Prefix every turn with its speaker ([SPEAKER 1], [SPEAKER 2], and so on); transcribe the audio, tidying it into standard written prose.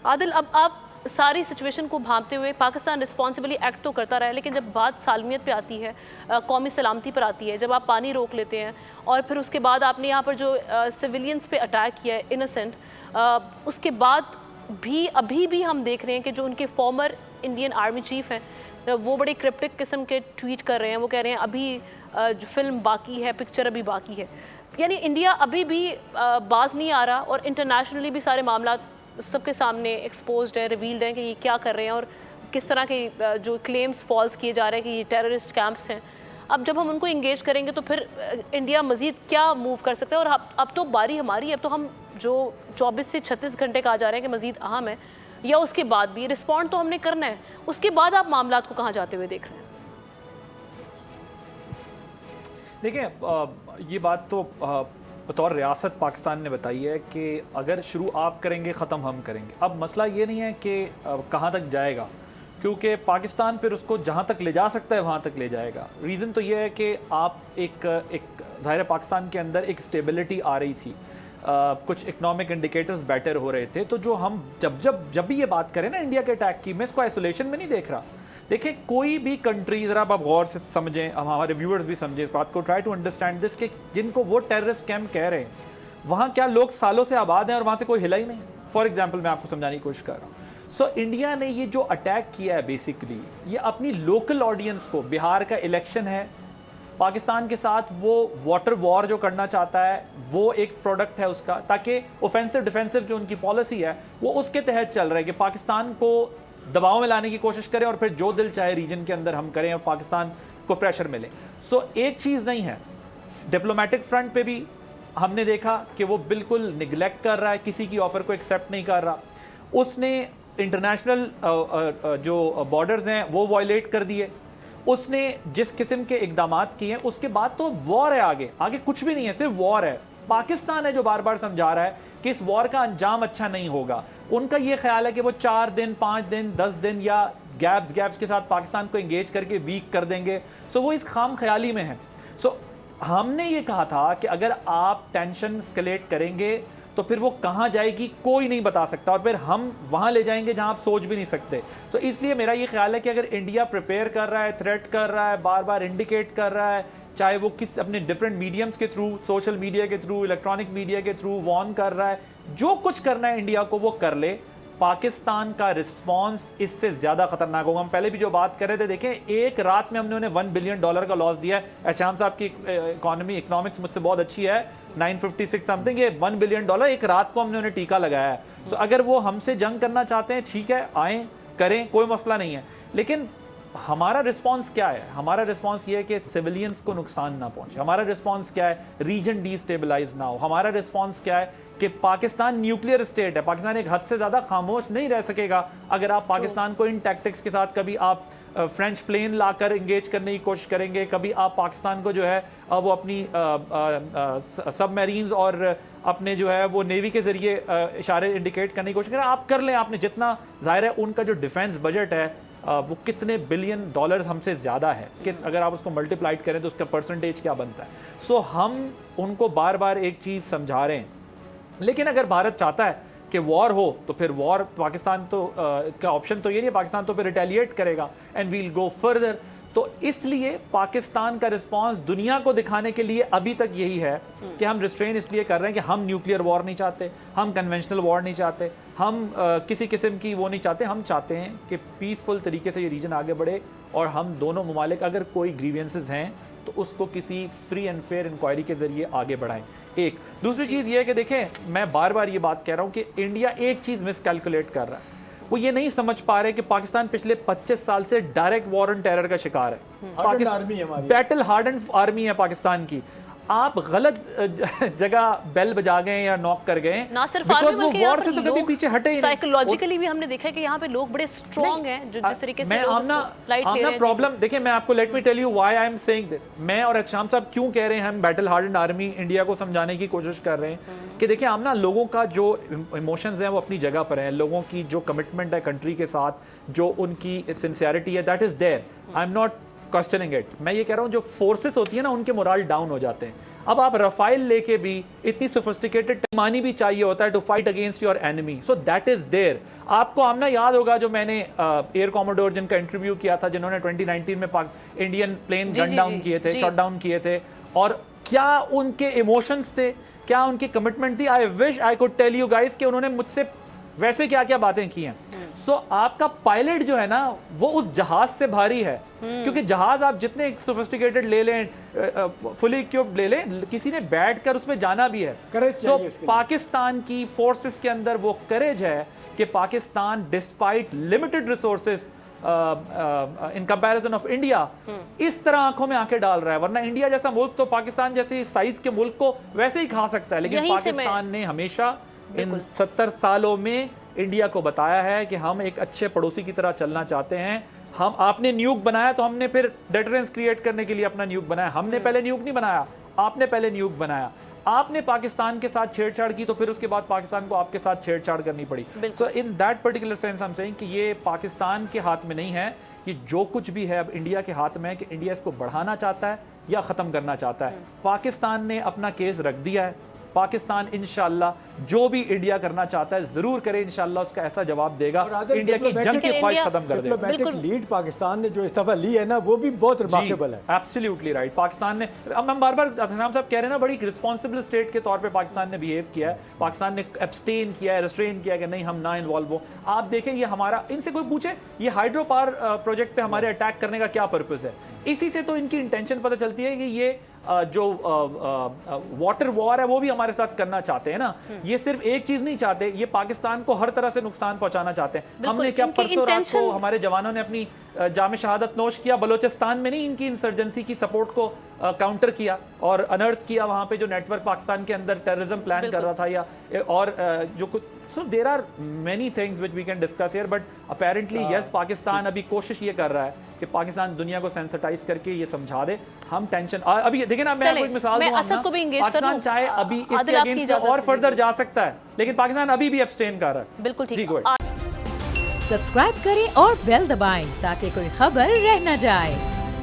[SPEAKER 1] आदिल, अब आप सारी सिचुएशन को भांपते हुए पाकिस्तान रिस्पॉन्सिबली एक्ट तो करता रहा है, लेकिन जब बात सालमियत पे आती है, कौमी सलामती पर आती है, जब आप पानी रोक लेते हैं और फिर उसके बाद आपने यहाँ पर जो सिविलियंस पे अटैक किया है इनोसेंट, उसके बाद भी अभी भी हम देख रहे हैं कि जो उनके फॉर्मर इंडियन आर्मी चीफ हैं वो बड़े क्रिप्टिक किस्म के ट्वीट कर रहे हैं। वो कह रहे हैं अभी जो फिल्म बाकी है, पिक्चर अभी बाकी है। यानी इंडिया अभी भी बाज नहीं आ रहा और इंटरनेशनली भी सारे मामला सबके सामने एक्सपोज्ड है, रिवील्ड है कि ये क्या कर रहे हैं और किस तरह के जो क्लेम्स फॉल्स किए जा रहे हैं कि ये टेररिस्ट कैंप्स हैं। अब जब हम उनको इंगेज करेंगे तो फिर इंडिया मज़ीद क्या मूव कर सकता है। और अब तो बारी हमारी है, अब तो हम जो 24 से 36 घंटे कहा जा रहे हैं कि मज़ीद अहम है, या उसके बाद भी रिस्पॉन्ड तो हमने करना है। उसके बाद आप मामला को कहाँ जाते हुए देख रहे हैं?
[SPEAKER 2] देखिए, ये बात तो बतौर रियासत पाकिस्तान ने बताई है कि अगर शुरू आप करेंगे, ख़त्म हम करेंगे। अब मसला ये नहीं है कि कहाँ तक जाएगा, क्योंकि पाकिस्तान फिर उसको जहाँ तक ले जा सकता है वहाँ तक ले जाएगा। रीज़न तो ये है कि आप एक ज़ाहिर पाकिस्तान के अंदर एक स्टेबिलिटी आ रही थी, कुछ इकनॉमिक इंडिकेटर्स बेटर हो रहे थे। तो जो हम जब भी ये बात करें ना इंडिया के अटैक की, मैं इसको आइसोलेशन में नहीं देख रहा। देखिए, कोई भी कंट्री, ज़रा आप गौर से समझें, हमारे व्यूअर्स भी समझें इस बात को, ट्राई टू अंडरस्टैंड दिस, कि जिनको वो टेररिस्ट कैंप कह रहे हैं, वहाँ क्या लोग सालों से आबाद हैं और वहाँ से कोई हिला ही नहीं। फॉर एग्जाम्पल मैं आपको समझाने की कोशिश कर रहा हूँ। सो इंडिया ने ये जो अटैक किया है, बेसिकली ये अपनी लोकल ऑडियंस को, बिहार का इलेक्शन है, पाकिस्तान के साथ वो वाटर वॉर जो करना चाहता है वो एक प्रोडक्ट है उसका, ताकि ऑफेंसिव डिफेंसिव जो उनकी पॉलिसी है वो उसके तहत चल रहा है कि पाकिस्तान को दबाव में लाने की कोशिश करें और फिर जो दिल चाहे रीजन के अंदर हम करें और पाकिस्तान को प्रेशर मिले। सो एक चीज़ नहीं है, डिप्लोमेटिक फ्रंट पे भी हमने देखा कि वो बिल्कुल निगलेक्ट कर रहा है, किसी की ऑफर को एक्सेप्ट नहीं कर रहा। उसने इंटरनेशनल जो बॉर्डर्स हैं वो वायलेट कर दिए। उसने जिस किस्म के इकदाम किए हैं, उसके बाद तो वॉर है, आगे कुछ भी नहीं है, सिर्फ वॉर है। पाकिस्तान है जो बार बार समझा रहा है कि इस वॉर का अंजाम अच्छा नहीं होगा। उनका ये ख्याल है कि वो 4 दिन, 5 दिन, 10 दिन या गैप्स के साथ पाकिस्तान को एंगेज करके वीक कर देंगे। सो वो इस खाम ख्याली में है। सो हमने ये कहा था कि अगर आप टेंशन स्केलेट करेंगे तो फिर वो कहाँ जाएगी कोई नहीं बता सकता, और फिर हम वहाँ ले जाएंगे जहाँ आप सोच भी नहीं सकते। सो इसलिए मेरा ये ख्याल है कि अगर इंडिया प्रिपेयर कर रहा है, थ्रेट कर रहा है, बार बार इंडिकेट कर रहा है, चाहे वो किस अपने डिफरेंट मीडियम्स के थ्रू, सोशल मीडिया के थ्रू, इलेक्ट्रॉनिक मीडिया के थ्रू वार्न कर रहा है, जो कुछ करना है इंडिया को वो कर ले, पाकिस्तान का रिस्पॉन्स इससे ज़्यादा खतरनाक होगा। हम पहले भी जो बात कर रहे थे, देखें एक रात में हमने उन्हें $1 बिलियन का लॉस दिया है। एहसाम साहब की इकोनॉमिक्स मुझसे बहुत अच्छी है, 956 समथिंग, ये $1 बिलियन एक रात को हमने उन्हें टीका लगाया है। सो अगर वो हमसे जंग करना चाहते हैं, ठीक है, आएँ करें, कोई मसला नहीं है। लेकिन हमारा रिस्पांस क्या है? हमारा रिस्पांस ये है कि सिविलियंस को नुकसान ना पहुंचे। हमारा रिस्पांस क्या है? रीजन डीस्टेबलाइज ना हो। हमारा रिस्पांस क्या है कि पाकिस्तान न्यूक्लियर स्टेट है, पाकिस्तान एक हद से ज्यादा खामोश नहीं रह सकेगा अगर आप पाकिस्तान को इन टैक्टिक्स के साथ, कभी आप फ्रेंच प्लेन लाकर इंगेज करने की कोशिश करेंगे, कभी आप पाकिस्तान को जो है वो अपनी सबमरीन्स और अपने जो है वो नेवी के जरिए इशारे इंडिकेट करने की कोशिश करें। आप कर लें, आपने जितना, जाहिर है उनका जो डिफेंस बजट है वो कितने बिलियन डॉलर्स हमसे ज़्यादा है कि अगर आप उसको मल्टीप्लाइड करें तो उसका परसेंटेज क्या बनता है। सो हम उनको बार बार एक चीज़ समझा रहे हैं, लेकिन अगर भारत चाहता है कि वॉर हो तो फिर वॉर, पाकिस्तान तो का ऑप्शन तो ये नहीं है, पाकिस्तान तो फिर रिटेलिएट करेगा एंड वील गो फर्दर। तो इसलिए पाकिस्तान का रिस्पांस दुनिया को दिखाने के लिए अभी तक यही है कि हम रिस्ट्रेन इसलिए कर रहे हैं कि हम न्यूक्लियर वॉर नहीं चाहते, हम कन्वेंशनल वॉर नहीं चाहते, हम किसी किस्म की वो नहीं चाहते। हम चाहते हैं कि पीसफुल तरीके से ये रीजन आगे बढ़े और हम दोनों ममालिक अगर कोई ग्रीवियंसेस हैं तो उसको किसी फ्री एंड फेयर इंक्वायरी के जरिए आगे बढ़ाएं। एक दूसरी चीज़ ये है कि देखें, मैं बार बार ये बात कह रहा हूँ कि इंडिया एक चीज़ मिसकैलकुलेट कर रहा है, वो ये नहीं समझ पा रहे कि पाकिस्तान पिछले 25 साल से डायरेक्ट वॉर एंड टेरर का शिकार है। बैटल हार्डन आर्मी है पाकिस्तान की। आप गलत जगह बेल बजा गए या नॉक कर गए,
[SPEAKER 1] ना सिर्फ आर्मी बल्कि
[SPEAKER 2] वॉर से तो कभी पीछे हटे ही नहीं।
[SPEAKER 1] साइकोलॉजिकली भी हमने देखा है कि यहाँ पे लोग बड़े स्ट्रांग हैं, जो जिस तरीके से
[SPEAKER 2] आमना प्रॉब्लम, देखिए मैं आपको, let me tell you why I am saying this. मैं और एहसाम साहब क्यों कह रहे हैं हम बैटल हार्डन आर्मी इंडिया को समझाने की कोशिश कर रहे हैं कि देखिए आमना, लोगों का जो इमोशंस हैं वो अपनी जगह पर है, लोगों की जो कमिटमेंट है कंट्री के साथ, जो उनकी सिंसियरिटी है, that is there. I am not questioning it. मैं ये कह रहा हूँ जो फोर्सेस होती है ना, उनके मोरल डाउन हो जाते हैं। अब आप रफाइल लेके भी इतनी सोफिस्टिकेटेड मानी भी चाहिए होता है to fight against your enemy, so that is there. आपको आमना याद होगा जो मैंने एयर कॉमोडोर जिनका इंटरव्यू किया था, जिन्होंने 2019 में इंडियन प्लेन गन डाउन किए थे, शट डाउन किए थे, और क्या उनके इमोशंस थे, क्या उनकी कमिटमेंट थी। I wish I could tell you guys कि उन्होंने मुझसे वैसे क्या क्या बातें की हैं। सो आपका पायलट जो है ना वो उस जहाज से भारी है, क्योंकि जहाज आप जितने सोफिस्टिकेटेड ले लें, फुली इक्विप्ड ले लें, किसी ने बैठ कर उसमें जाना भी है। सो पाकिस्तान की फोर्सेस के अंदर वो करेज है कि Pakistan despite limited resources in comparison of India इस तरह आंखों में आंखें डाल रहा है। वरना इंडिया जैसा मुल्क तो पाकिस्तान जैसे साइज के मुल्क को वैसे ही खा सकता है, लेकिन पाकिस्तान ने हमेशा इन 70 सालों में इंडिया को बताया है कि हम एक अच्छे पड़ोसी की तरह चलना चाहते हैं। हम आपने न्यूक बनाया तो हमने फिर डेटरेंस क्रिएट करने के लिए अपना न्यूक बनाया। हमने पहले न्यूक नहीं बनाया, आपने पहले न्यूक बनाया। आपने पाकिस्तान के साथ छेड़छाड़ की तो फिर उसके बाद पाकिस्तान को आपके साथ छेड़छाड़ करनी पड़ी। So in that particular sense I am saying कि ये पाकिस्तान के हाथ में नहीं है, कि जो कुछ भी है अब इंडिया के हाथ में है कि इंडिया इसको बढ़ाना चाहता है या खत्म करना चाहता है। पाकिस्तान ने अपना केस रख दिया है, पाकिस्तान इंशाल्लाह जो भी इंडिया करना चाहता है जरूर करे, इंशाल्लाह उसका ऐसा जवाब देगा, इंडिया की जंग की ख्वाहिश खत्म कर देगा।
[SPEAKER 3] डिप्लोमेटिक लीड पाकिस्तान ने जो इस दफा ली है ना वो भी बहुत रिमार्केबल है।
[SPEAKER 2] Absolutely right. पाकिस्तान ने, अब हम बार-बार अहनाम साहब कह रहे हैं ना, बड़ी रिस्पांसिबल स्टेट के तौर पे पाकिस्तान ने बिहेव किया है। पाकिस्तान ने एब्सटेन किया है, रेस्ट्रेन किया कि नहीं हम ना इन्वॉल्व हो। आप देखें ये हमारा, इनसे कोई पूछे ये हाइड्रो पावर प्रोजेक्ट पे हमारे अटैक करने का क्या पर्पस है, इसी से तो इनकी इंटेंशन पता चलती है कि ये जो वाटर वॉर है वो भी हमारे साथ करना चाहते हैं ना। ये सिर्फ एक चीज नहीं चाहते, ये पाकिस्तान को हर तरह से नुकसान पहुंचाना चाहते हैं। हमने क्या परसों रात को हमारे जवानों ने अपनी जामे शहादत नोश किया, बलोचिस्तान में नहीं इनकी इंसर्जेंसी की सपोर्ट को काउंटर किया और अनर्थ किया वहां पे जो नेटवर्क पाकिस्तान के अंदर टेररिज्म प्लान कर रहा था या और जो कुछ। So there are many things which we can discuss here, but apparently yes Pakistan अभी कोशिश ये कर रहा है कि पाकिस्तान दुनिया को सेंसिटाइज करके ये समझा दे हम टेंशन। अभी देखिए ना, मैं आपको एक मिसाल दूं, पाकिस्तान चाहे अभी इसके अगेंस्ट और फर्दर जा सकता है, लेकिन पाकिस्तान अभी भी एब्सटेन कर रहा है।
[SPEAKER 1] बिल्कुल ठीक।
[SPEAKER 4] सब्सक्राइब करें और बेल दबाएं ताकि कोई खबर रह न जाए।